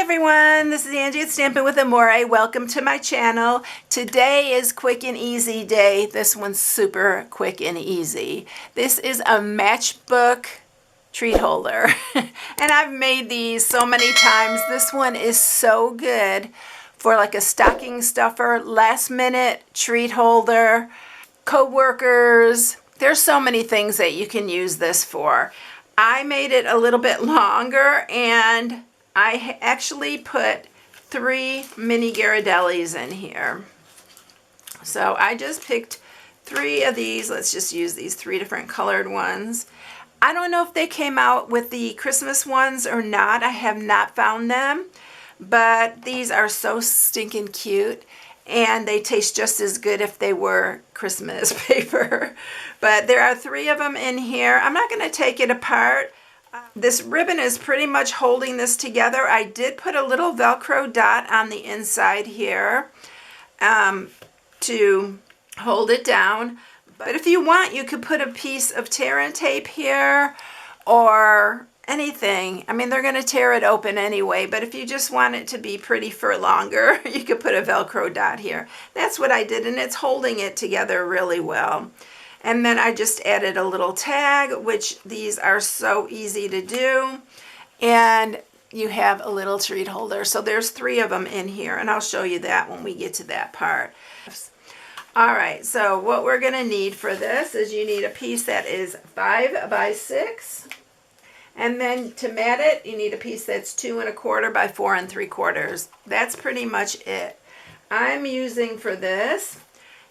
everyone, this is Angie at StampingWithAmore. Welcome to my channel. Today is quick and easy day. This one's super quick and easy. This is a matchbook treat holder and I've made these so many times. This one is so good for like a stocking stuffer, last minute treat holder, co-workers. There's so many things that you can use this for. I made it a little bit longer and I actually put 3 mini Ghirardellis in here. So I just picked 3 of these. Let's just use these 3 different colored ones. I don't know if they came out with the Christmas ones or not. I have not found them, but these are so stinking cute and they taste just as good if they were Christmas paper. But there are 3 of them in here. I'm not going to take it apart. This ribbon is pretty much holding this together. I did put a little Velcro dot on the inside here to hold it down. But if you want, you could put a piece of tear and tape here or anything. I mean, they're going to tear it open anyway, but if you just want it to be pretty for longer, you could put a Velcro dot here. That's what I did, and it's holding it together really well. And then I just added a little tag, which these are so easy to do. And you have a little treat holder. So there's 3 of them in here, and I'll show you that when we get to that part. All right, so what we're going to need for this is you need a piece that is 5 by 6. And then to mat it, you need a piece that's 2 1/4 by 4 3/4. That's pretty much it. I'm using for this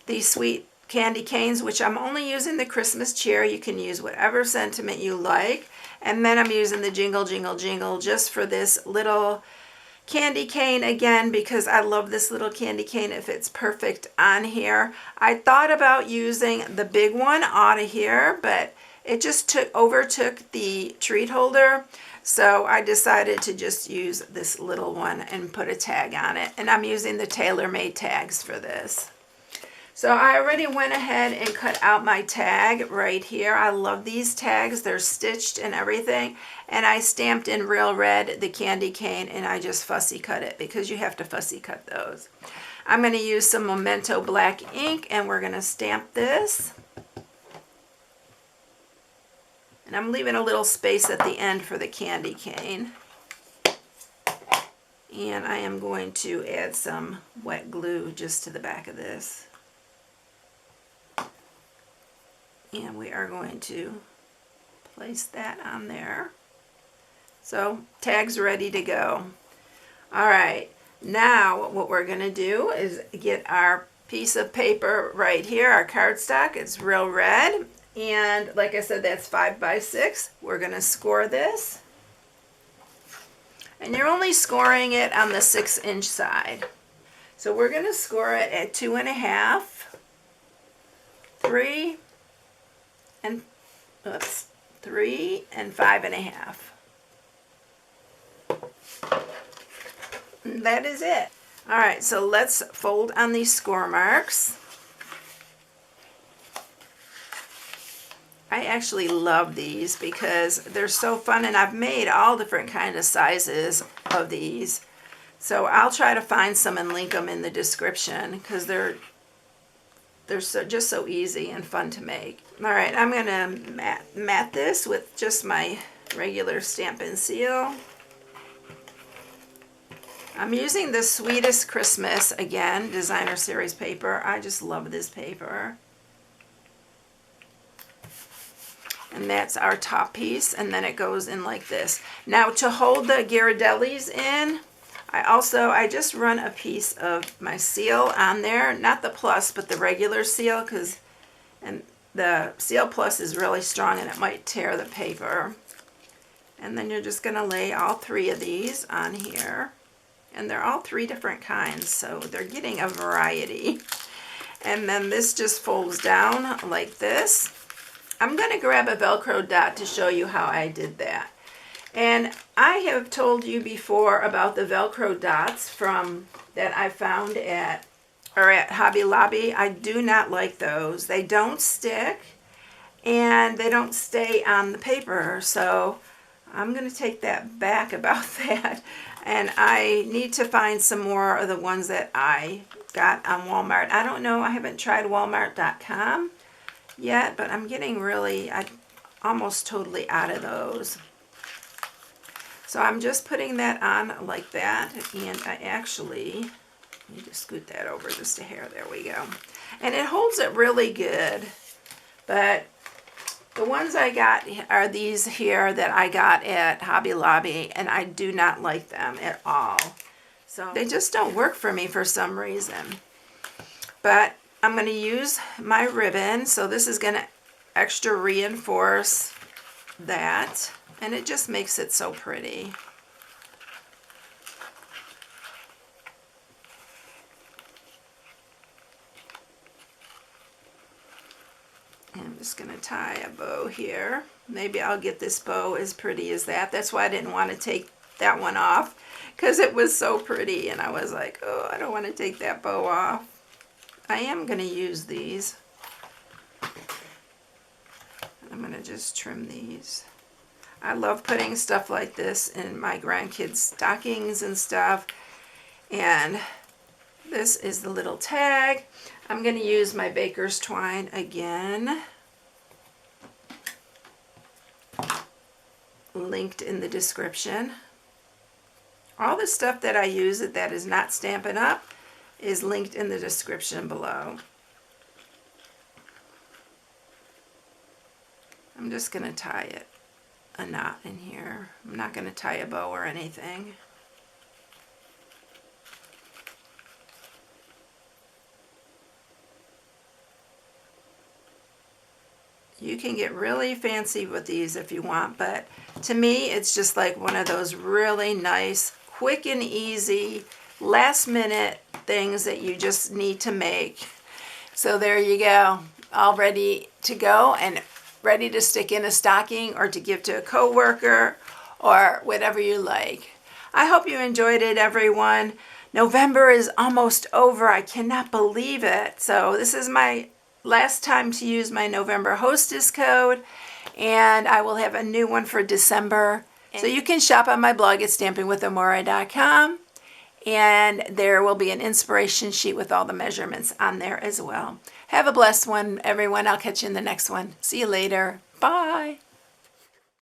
these sweet candy canes, which I'm only using the Christmas cheer. You can use whatever sentiment you like. And then I'm using the Jingle Jingle Jingle just for this little candy cane again, because I love this little candy cane. It fits perfect on here. I thought about using the big one out of here, but it just overtook the treat holder. So I decided to just use this little one and put a tag on it. And I'm using the tailor-made tags for this. So I already went ahead and cut out my tag right here. I love these tags. They're stitched and everything. And I stamped in real red the candy cane, and I just fussy cut it because you have to fussy cut those. I'm going to use some Memento black ink, and we're going to stamp this. And I'm leaving a little space at the end for the candy cane. And I am going to add some wet glue just to the back of this. And we are going to place that on there. So tag's ready to go. All right, now what we're going to do is get our piece of paper right here, our cardstock. It's real red. And like I said, that's 5 by 6. We're going to score this. And you're only scoring it on the 6-inch side. So we're going to score it at 2 1/2, 3, and 3 and 5 1/2. And that is it. All right, so let's fold on these score marks. I actually love these because they're so fun, and I've made all different kind of sizes of these. So I'll try to find some and link them in the description because they're just so easy and fun to make. All right, I'm going to mat this with just my regular Stampin' Seal. I'm using the Sweetest Christmas, again, designer series paper. I just love this paper. And that's our top piece, and then it goes in like this. Now to hold the Ghirardellis in, I just run a piece of my seal on there, not the plus, but the regular seal, and the Seal Plus is really strong and it might tear the paper. And then you're just going to lay all 3 of these on here. And they're all 3 different kinds, so they're getting a variety. And then this just folds down like this. I'm going to grab a Velcro dot to show you how I did that. And I have told you before about the Velcro dots that I found at Hobby Lobby. I do not like those. They don't stick and they don't stay on the paper. So I'm going to take that back about that. And I need to find some more of the ones that I got on Walmart. I don't know, I haven't tried Walmart.com yet, but I'm getting really almost totally out of those. So I'm just putting that on like that, and I actually need to scoot that over just a hair. There we go. And it holds it really good, but the ones I got are these here that I got at Hobby Lobby, and I do not like them at all. So they just don't work for me for some reason. But I'm going to use my ribbon, so this is going to extra reinforce that, and it just makes it so pretty. I'm just going to tie a bow here. Maybe I'll get this bow as pretty as that. That's why I didn't want to take that one off, because it was so pretty, and I was like, oh, I don't want to take that bow off. I am going to use these. I'm going to just trim these. I love putting stuff like this in my grandkids' stockings and stuff. And this is the little tag. I'm going to use my baker's twine again. Linked in the description. All the stuff that I use that is not Stampin' Up! Is linked in the description below. I'm just going to tie it a knot in here. I'm not going to tie a bow or anything. You can get really fancy with these if you want, but to me it's just like one of those really nice, quick and easy, last minute things that you just need to make. So there you go, all ready to go and ready to stick in a stocking or to give to a coworker or whatever you like. I hope you enjoyed it, everyone. November is almost over. I cannot believe it. So this is my last time to use my November hostess code, and I will have a new one for December. So you can shop on my blog at StampingWithAmore.com, and there will be an inspiration sheet with all the measurements on there as well. Have a blessed one, everyone. I'll catch you in the next one. See you later. Bye.